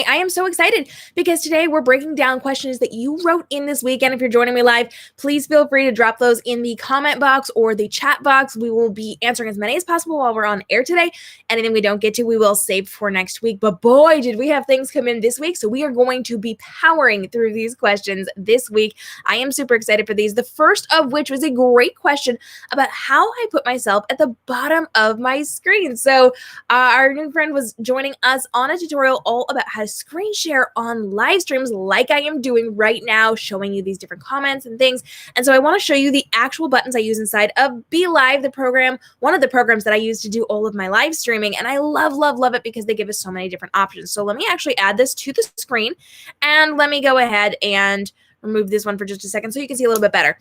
I am so excited because today we're breaking down questions that you wrote in this week. And if you're joining me live, please feel free to drop those in the comment box or the chat box. We will be answering as many as possible while we're on air today. Anything we don't get to, we will save for next week. But boy, did we have things come in this week. So we are going to be powering through these questions this week. I am super excited for these. The first of which was a great question about how I put myself at the bottom of my screen. So our new friend was joining us on a tutorial all about how to screen share on live streams like I am doing right now, showing you these different comments and things. And so I want to show you the actual buttons I use inside of Be Live, the program, one of the programs that I use to do all of my live streaming. And I love, love, love it because they give us so many different options. So let me actually add this to the screen and let me go ahead and remove this one for just a second so you can see a little bit better.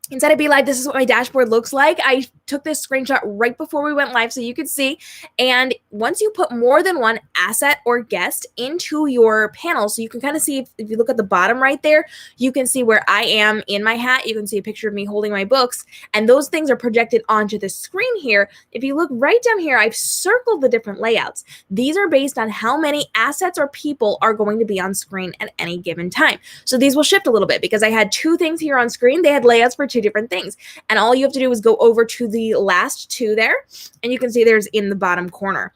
Inside of Be Live, this is what my dashboard looks like. I took this screenshot right before we went live so you could see. And once you put more than one asset or guest into your panel, so you can kind of see, if you look at the bottom right there, you can see where I am in my hat. You can see a picture of me holding my books. And those things are projected onto the screen here. If you look right down here, I've circled the different layouts. These are based on how many assets or people are going to be on screen at any given time. So these will shift a little bit because I had two things here on screen. They had layouts for two different things. And all you have to do is go over to the last two there, and you can see there's in the bottom corner.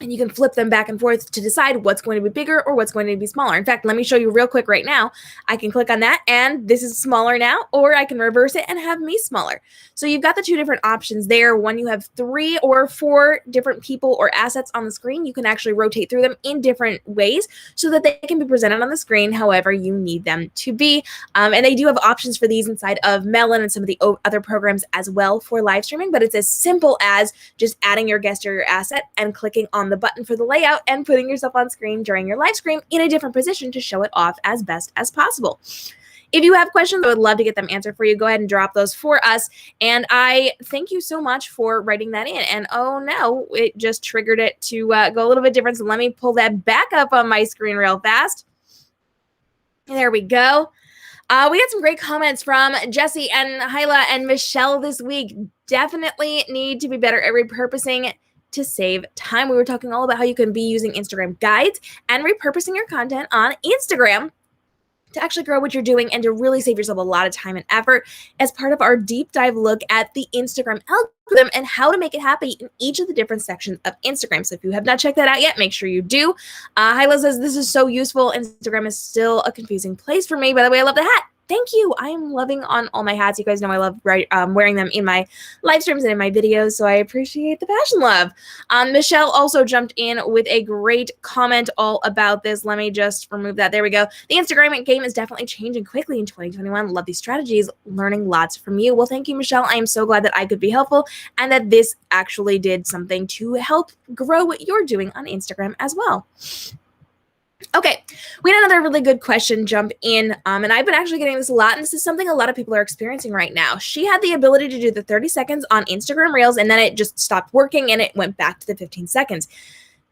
And you can flip them back and forth to decide what's going to be bigger or what's going to be smaller. In fact, let me show you real quick right now. I can click on that and this is smaller now, or I can reverse it and have me smaller. So you've got the two different options there. When you have 3 or 4 different people or assets on the screen, you can actually rotate through them in different ways so that they can be presented on the screen however you need them to be. And they do have options for these inside of Melon and some of the other programs as well for live streaming, but it's as simple as just adding your guest or your asset and clicking on the button for the layout and putting yourself on screen during your live stream in a different position to show it off as best as possible. If you have questions, I would love to get them answered for you. Go ahead and drop those for us. And I thank you so much for writing that in. And oh no, it just triggered it to go a little bit different. So let me pull that back up on my screen real fast. There we go. We had some great comments from Jesse and Hyla and Michelle this week. Definitely need to be better at repurposing to save time. We were talking all about how you can be using Instagram guides and repurposing your content on Instagram to actually grow what you're doing and to really save yourself a lot of time and effort as part of our deep dive look at the Instagram algorithm and how to make it happen in each of the different sections of Instagram. So if you have not checked that out yet, make sure you do. Hyla says, this is so useful. Instagram is still a confusing place for me. By the way, I love the hat. Thank you. I am loving on all my hats. You guys know I love wearing them in my live streams and in my videos, so I appreciate the fashion love. Michelle also jumped in with a great comment all about this. Let me just remove that. There we go. The Instagram game is definitely changing quickly in 2021. Love these strategies. Learning lots from you. Well, thank you, Michelle. I am so glad that I could be helpful and that this actually did something to help grow what you're doing on Instagram as well. Okay, we had another really good question jump in, and I've been actually getting this a lot, and this is something a lot of people are experiencing right now. She had the ability to do the 30 seconds on Instagram Reels, and then it just stopped working, and it went back to the 15 seconds.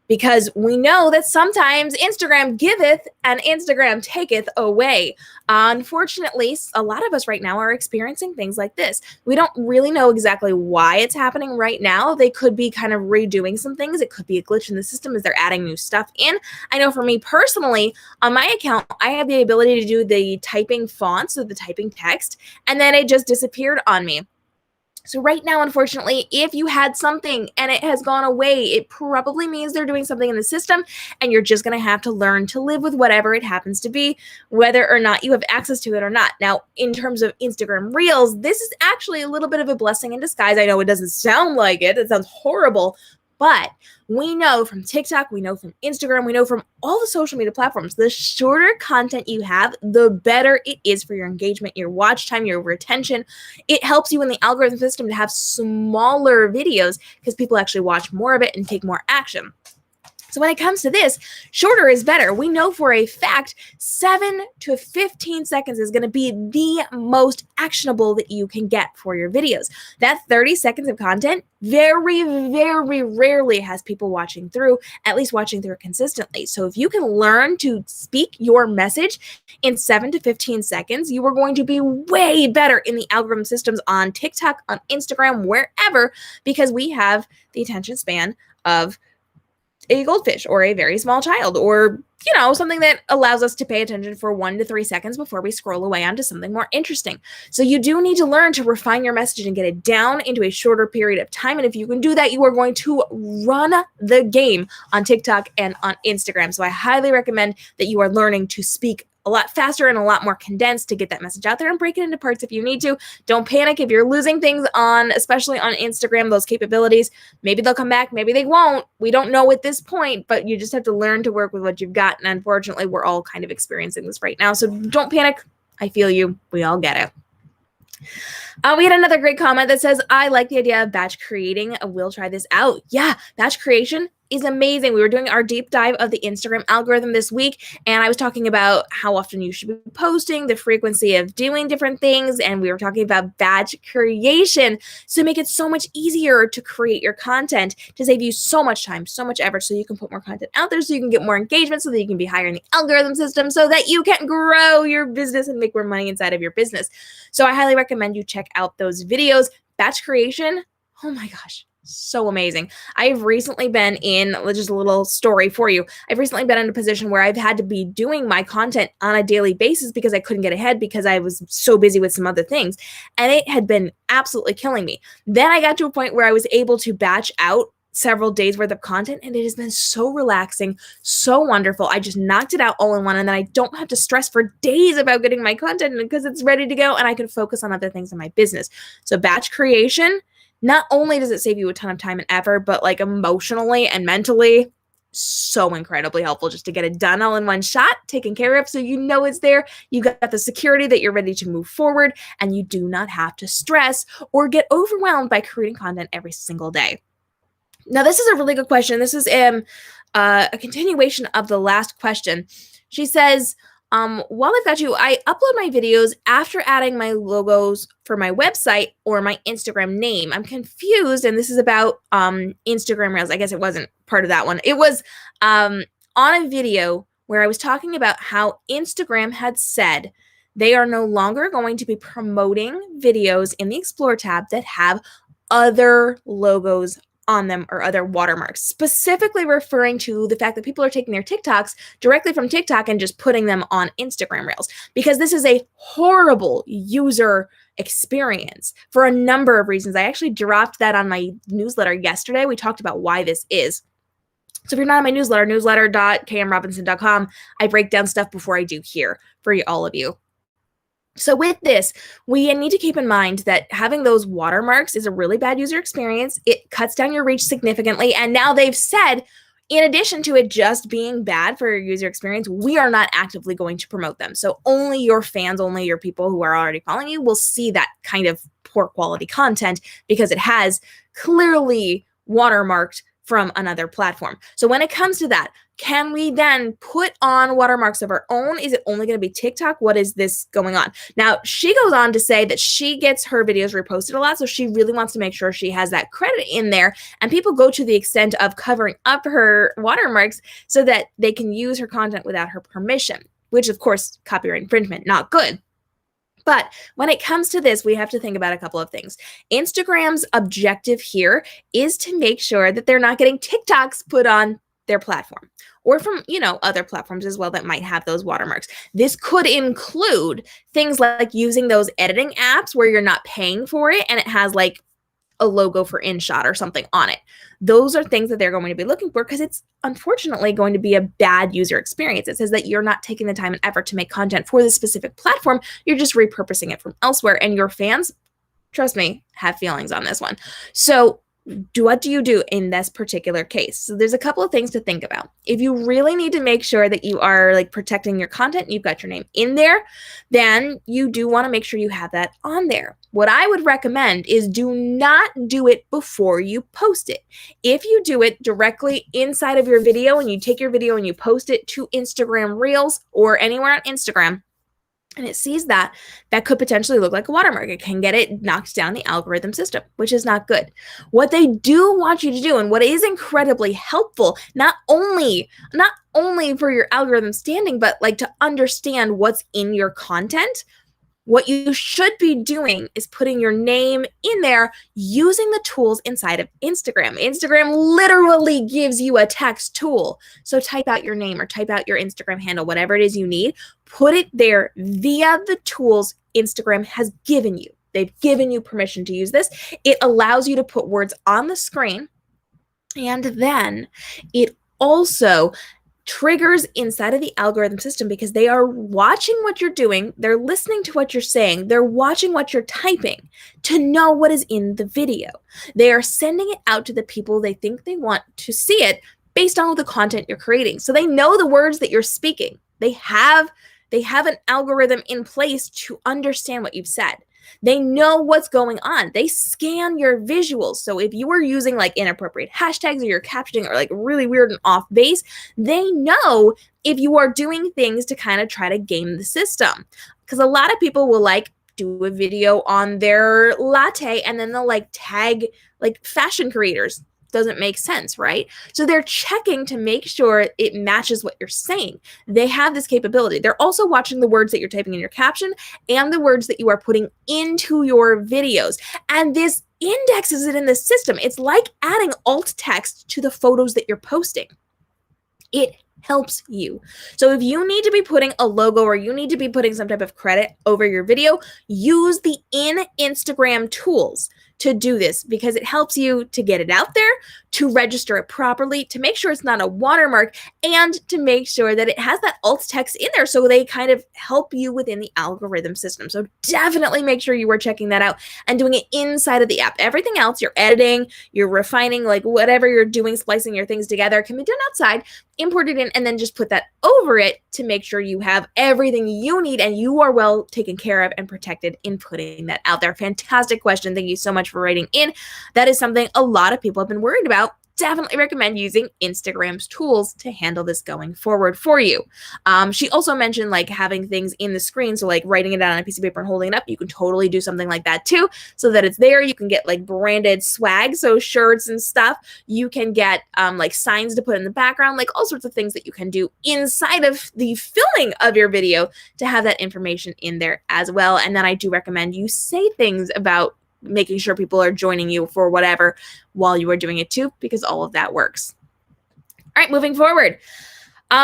Because we know that sometimes Instagram giveth and Instagram taketh away. Unfortunately, a lot of us right now are experiencing things like this. We don't really know exactly why it's happening right now. They could be kind of redoing some things. It could be a glitch in the system as they're adding new stuff in. I know for me personally, on my account, I have the ability to do the typing fonts, so the typing text, and then it just disappeared on me. So right now, unfortunately, if you had something and it has gone away, it probably means they're doing something in the system, and you're just going to have to learn to live with whatever it happens to be, whether or not you have access to it or not. Now, in terms of Instagram Reels, this is actually a little bit of a blessing in disguise. I know it doesn't sound like it. It sounds horrible. But we know from TikTok, we know from Instagram, we know from all the social media platforms, the shorter content you have, the better it is for your engagement, your watch time, your retention. It helps you in the algorithm system to have smaller videos because people actually watch more of it and take more action. So when it comes to this, shorter is better. We know for a fact 7 to 15 seconds is going to be the most actionable that you can get for your videos. That 30 seconds of content very, very rarely has people watching through, at least watching through consistently. So if you can learn to speak your message in 7 to 15 seconds, you are going to be way better in the algorithm systems on TikTok, on Instagram, wherever, because we have the attention span of a goldfish or a very small child, or something that allows us to pay attention for 1 to 3 seconds before we scroll away onto something more interesting. So you do need to learn to refine your message and get it down into a shorter period of time. And if you can do that, you are going to run the game on TikTok and on Instagram. So I highly recommend that you are learning to speak a lot faster and a lot more condensed to get that message out there, and break it into parts if you need to. Don't panic if you're losing things especially on Instagram, those capabilities. Maybe they'll come back, maybe they won't. We don't know at this point, but you just have to learn to work with what you've got. And unfortunately, we're all kind of experiencing this right now. So don't panic. I feel you. We all get it. We had another great comment that says, I like the idea of batch creating. We'll try this out. Yeah, batch creation is amazing. We were doing our deep dive of the Instagram algorithm this week, and I was talking about how often you should be posting, the frequency of doing different things, and we were talking about batch creation. So make it so much easier to create your content, to save you so much time, so much effort, so you can put more content out there, so you can get more engagement, so that you can be higher in the algorithm system, so that you can grow your business and make more money inside of your business. So I highly recommend you check out those videos. Batch creation, oh my gosh, so amazing. I've recently been in, just a little story for you. I've recently been in a position where I've had to be doing my content on a daily basis because I couldn't get ahead because I was so busy with some other things. And it had been absolutely killing me. Then I got to a point where I was able to batch out several days worth of content, and it has been so relaxing, so wonderful. I just knocked it out all in one, and then I don't have to stress for days about getting my content because it's ready to go, and I can focus on other things in my business. So batch creation, not only does it save you a ton of time and effort, but like emotionally and mentally, so incredibly helpful just to get it done all in one shot, taken care of, so you know it's there. You got the security that you're ready to move forward, and you do not have to stress or get overwhelmed by creating content every single day. Now, this is a really good question. This is a continuation of the last question. She says, while I've got you, I upload my videos after adding my logos for my website or my Instagram name. I'm confused, and this is about Instagram Reels. I guess it wasn't part of that one. It was on a video where I was talking about how Instagram had said they are no longer going to be promoting videos in the Explore tab that have other logos on them or other watermarks, specifically referring to the fact that people are taking their TikToks directly from TikTok and just putting them on Instagram Reels, because this is a horrible user experience for a number of reasons. I actually dropped that on my newsletter yesterday. We talked about why this is. So if you're not on my newsletter, newsletter.kmrobinson.com, I break down stuff before I do here for all of you. So with this, we need to keep in mind that having those watermarks is a really bad user experience. It cuts down your reach significantly. And now they've said, in addition to it just being bad for your user experience, we are not actively going to promote them. So only your fans, only your people who are already following you will see that kind of poor quality content, because it has clearly watermarked from another platform. So when it comes to that, can we then put on watermarks of our own? Is it only going to be TikTok? What is this going on? Now, she goes on to say that she gets her videos reposted a lot, so she really wants to make sure she has that credit in there, and people go to the extent of covering up her watermarks so that they can use her content without her permission, which, of course, copyright infringement, not good. But when it comes to this, we have to think about a couple of things. Instagram's objective here is to make sure that they're not getting TikToks put on their platform, or from, other platforms as well that might have those watermarks. This could include things like using those editing apps where you're not paying for it and it has like a logo for InShot or something on it. Those are things that they're going to be looking for, because it's unfortunately going to be a bad user experience. It says that you're not taking the time and effort to make content for this specific platform. You're just repurposing it from elsewhere, and your fans, trust me, have feelings on this one. So what do you do in this particular case? So there's a couple of things to think about. If you really need to make sure that you are like protecting your content, you've got your name in there, then you do want to make sure you have that on there. What I would recommend is do not do it before you post it. If you do it directly inside of your video and you take your video and you post it to Instagram Reels or anywhere on Instagram, and it sees that, that could potentially look like a watermark. It can get it knocked down the algorithm system, which is not good. What they do want you to do, and what is incredibly helpful, not only for your algorithm standing, but like to understand what's in your content, What you should be doing is putting your name in there using the tools inside of Instagram. Instagram literally gives you a text tool. So type out your name or type out your Instagram handle, whatever it is you need, put it there via the tools Instagram has given you. They've given you permission to use this. It allows you to put words on the screen, and then it also triggers inside of the algorithm system because they are watching what you're doing, they're listening to what you're saying, they're watching what you're typing to know what is in the video. They are sending it out to the people they think they want to see it based on the content you're creating. So they know the words that you're speaking. They have an algorithm in place to understand what you've said. They know what's going on. They scan your visuals. So if you are using like inappropriate hashtags or you're captioning or like really weird and off base, they know if you are doing things to kind of try to game the system. Because a lot of people will like do a video on their latte and then they'll like tag like fashion creators. Doesn't make sense, right? So they're checking to make sure it matches what you're saying. They have this capability. They're also watching the words that you're typing in your caption and the words that you are putting into your videos. And this indexes it in the system. It's like adding alt text to the photos that you're posting. It helps you. So if you need to be putting a logo or you need to be putting some type of credit over your video, use the in Instagram tools to do this because it helps you to get it out there, to register it properly, to make sure it's not a watermark, and to make sure that it has that alt text in there so they kind of help you within the algorithm system. So definitely make sure you are checking that out and doing it inside of the app. Everything else, you're editing, you're refining, like whatever you're doing, splicing your things together can be done outside, import it in, and then just put that over it to make sure you have everything you need and you are well taken care of and protected in putting that out there. Fantastic question. Thank you so much for writing in. That is something a lot of people have been worried about. Definitely recommend using Instagram's tools to handle this going forward for you. She also mentioned like having things in the screen. So like writing it out on a piece of paper and holding it up. You can totally do something like that too, so that it's there. You can get like branded swag, so shirts and stuff. You can get like signs to put in the background, like all sorts of things that you can do inside of the filming of your video to have that information in there as well. And then I do recommend you say things about making sure people are joining you for whatever while you are doing it too, because all of that works. All right, moving forward.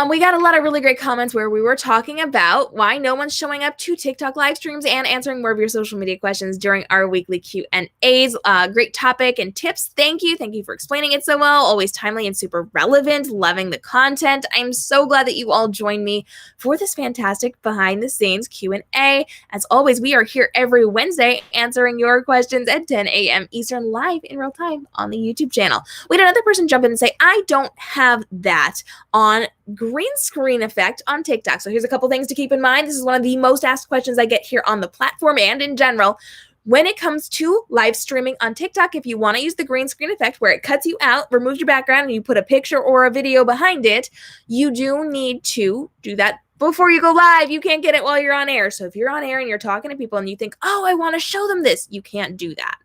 We got a lot of really great comments where we were talking about why no one's showing up to TikTok live streams and answering more of your social media questions during our weekly Q&As. Great topic and tips. Thank you. Thank you for explaining it so well. Always timely and super relevant. Loving the content. I'm so glad that you all joined me for this fantastic behind the scenes Q&A. As always, we are here every Wednesday answering your questions at 10 a.m. Eastern live in real time on the YouTube channel. We had another person jump in and say, I don't have that on green screen effect on TikTok. So here's a couple things to keep in mind. This is one of the most asked questions I get here on the platform and in general. When it comes to live streaming on TikTok, if you want to use the green screen effect where it cuts you out, removes your background, and you put a picture or a video behind it, you do need to do that before you go live. You can't get it while you're on air. So if you're on air and you're talking to people and you think, oh, I want to show them this, you can't do that.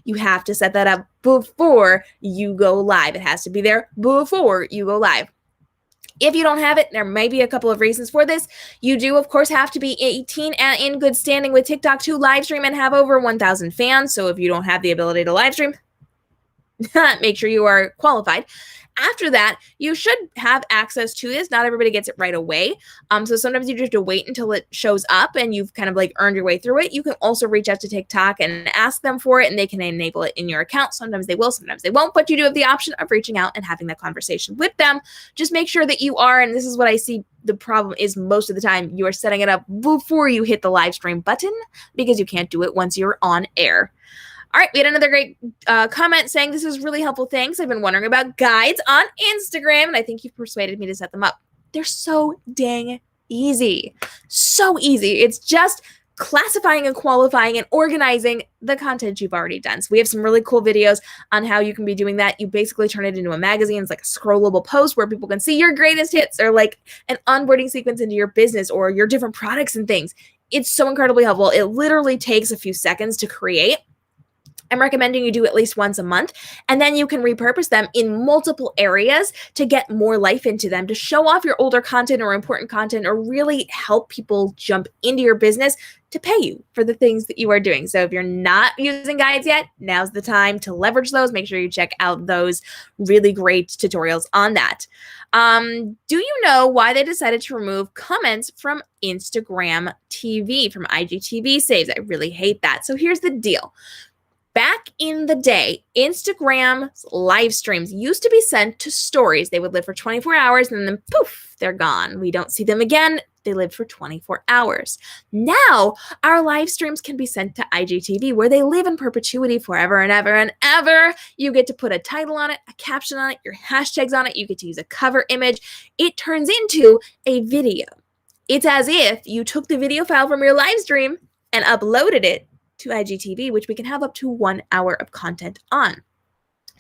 You have to set that up before you go live. It has to be there before you go live. If you don't have it, there may be a couple of reasons for this. You do, of course, have to be 18 and in good standing with TikTok to live stream and have over 1,000 fans. So if you don't have the ability to live stream, make sure you are qualified. After that, you should have access to this. Not everybody gets it right away. So sometimes you just have to wait until it shows up and you've kind of like earned your way through it. You can also reach out to TikTok and ask them for it and they can enable it in your account. Sometimes they will, sometimes they won't, but you do have the option of reaching out and having that conversation with them. Just make sure that you are, and this is what I see the problem is most of the time, you are setting it up before you hit the live stream button because you can't do it once you're on air. All right, we had another great comment saying, this is really helpful. Thanks. I've been wondering about guides on Instagram, and I think you've persuaded me to set them up. They're so dang easy. So easy. It's just classifying and qualifying and organizing the content you've already done. So we have some really cool videos on how you can be doing that. You basically turn it into a magazine. It's like a scrollable post where people can see your greatest hits or like an onboarding sequence into your business or your different products and things. It's so incredibly helpful. It literally takes a few seconds to create. I'm recommending you do at least once a month, and then you can repurpose them in multiple areas to get more life into them, to show off your older content or important content, or really help people jump into your business to pay you for the things that you are doing. So if you're not using guides yet, now's the time to leverage those. Make sure you check out those really great tutorials on that. Do you know why they decided to remove comments from Instagram TV, from IGTV saves? I really hate that. So here's the deal. Back in the day, Instagram's live streams used to be sent to stories. They would live for 24 hours and then poof, they're gone. We don't see them again. They live for 24 hours. Now, our live streams can be sent to IGTV, where they live in perpetuity forever and ever and ever. You get to put a title on it, a caption on it, your hashtags on it. You get to use a cover image. It turns into a video. It's as if you took the video file from your live stream and uploaded it to IGTV, which we can have up to 1 hour of content on.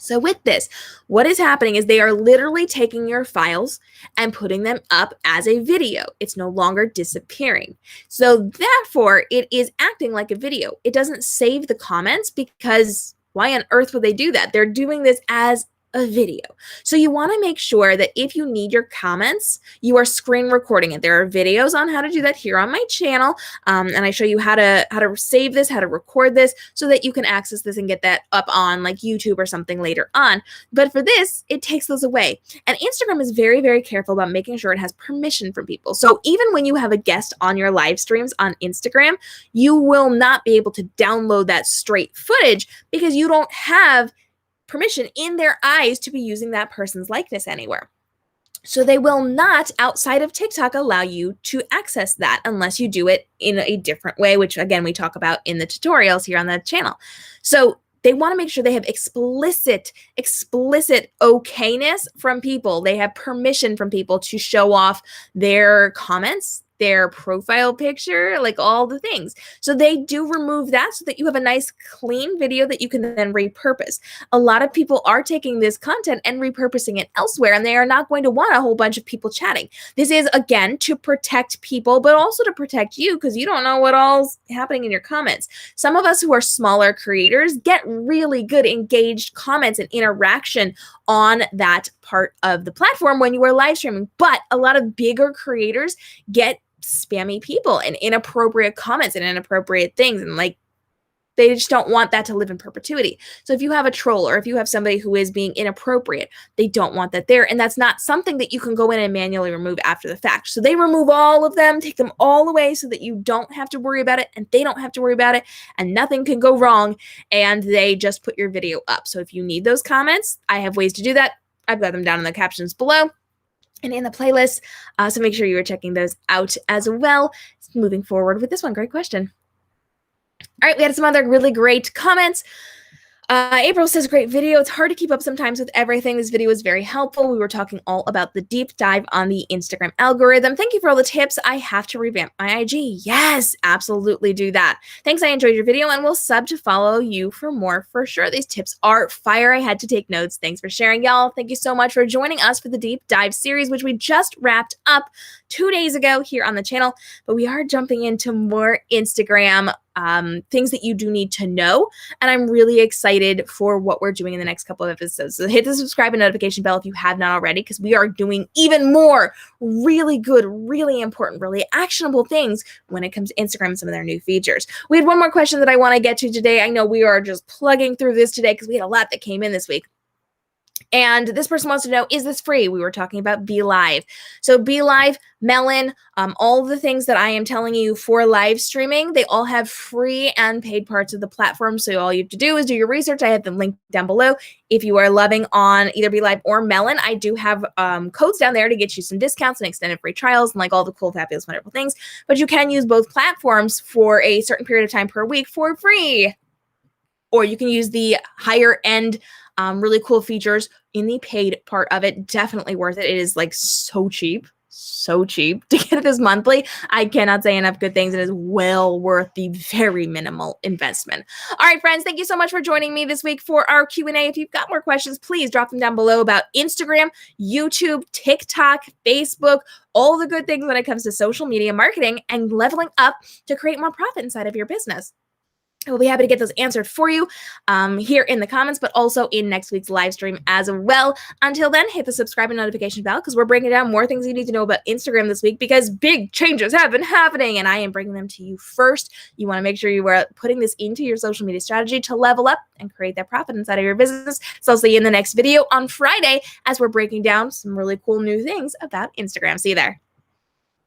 So with this, what is happening is they are literally taking your files and putting them up as a video. It's no longer disappearing. So therefore, it is acting like a video. It doesn't save the comments, because why on earth would they do that? They're doing this as a video. So you want to make sure that if you need your comments, you are screen recording it. There are videos on how to do that here on my channel, and I show you how to save this, how to record this, so that you can access this and get that up on like YouTube or something later on. But for this, it takes those away. And Instagram is very, very careful about making sure it has permission from people. So even when you have a guest on your live streams on Instagram, you will not be able to download that straight footage, because you don't have permission in their eyes to be using that person's likeness anywhere. So they will not, outside of TikTok, allow you to access that unless you do it in a different way, which again, we talk about in the tutorials here on the channel. So they want to make sure they have explicit okayness from people. They have permission from people to show off their comments, their profile picture, like all the things. So they do remove that so that you have a nice clean video that you can then repurpose. A lot of people are taking this content and repurposing it elsewhere, and they are not going to want a whole bunch of people chatting. This is, again, to protect people, but also to protect you, because you don't know what all's happening in your comments. Some of us who are smaller creators get really good engaged comments and interaction on that part of the platform when you are live streaming, but a lot of bigger creators get spammy people and inappropriate comments and inappropriate things, and like they just don't want that to live in perpetuity. So if you have a troll, or if you have somebody who is being inappropriate, they don't want that there, and that's not something that you can go in and manually remove after the fact. So they remove all of them, take them all away, so that you don't have to worry about it and they don't have to worry about it, and nothing can go wrong, and they just put your video up. So if you need those comments, I have ways to do that. I've got them down in the captions below and in the playlist. So make sure you are checking those out as well. Moving forward with this one, great question. All right, we had some other really great comments. April says, great video. It's hard to keep up sometimes with everything. This video was very helpful. We were talking all about the deep dive on the Instagram algorithm. Thank you for all the tips. I have to revamp my IG. Yes, absolutely do that. Thanks. I enjoyed your video and will sub to follow you for more for sure. These tips are fire. I had to take notes. Thanks for sharing, y'all. Thank you so much for joining us for the deep dive series, which we just wrapped up 2 days ago here on the channel, but we are jumping into more Instagram things that you do need to know. And I'm really excited for what we're doing in the next couple of episodes. So hit the subscribe and notification bell if you have not already, because we are doing even more really good, really important, really actionable things when it comes to Instagram and some of their new features. We had one more question that I want to get to today. I know we are just plugging through this today because we had a lot that came in this week. And this person wants to know, is this free? We were talking about Be Live. So Be Live, Melon, all the things that I am telling you for live streaming, they all have free and paid parts of the platform. So all you have to do is do your research. I have them linked down below. If you are loving on either Be Live or Melon, I do have codes down there to get you some discounts and extended free trials and like all the cool, fabulous, wonderful things. But you can use both platforms for a certain period of time per week for free. Or you can use the higher end really cool features in the paid part of it. Definitely worth it. It is like so cheap to get this monthly. I cannot say enough good things. It is well worth the very minimal investment. All right, friends, thank you so much for joining me this week for our Q&A. If you've got more questions, please drop them down below about Instagram, YouTube, TikTok, Facebook, all the good things when it comes to social media marketing and leveling up to create more profit inside of your business. We'll be happy to get those answered for you here in the comments, but also in next week's live stream as well. Until then, hit the subscribe and notification bell because we're breaking down more things you need to know about Instagram this week because big changes have been happening and I am bringing them to you first. You want to make sure you are putting this into your social media strategy to level up and create that profit inside of your business. So I'll see you in the next video on Friday as we're breaking down some really cool new things about Instagram. See you there.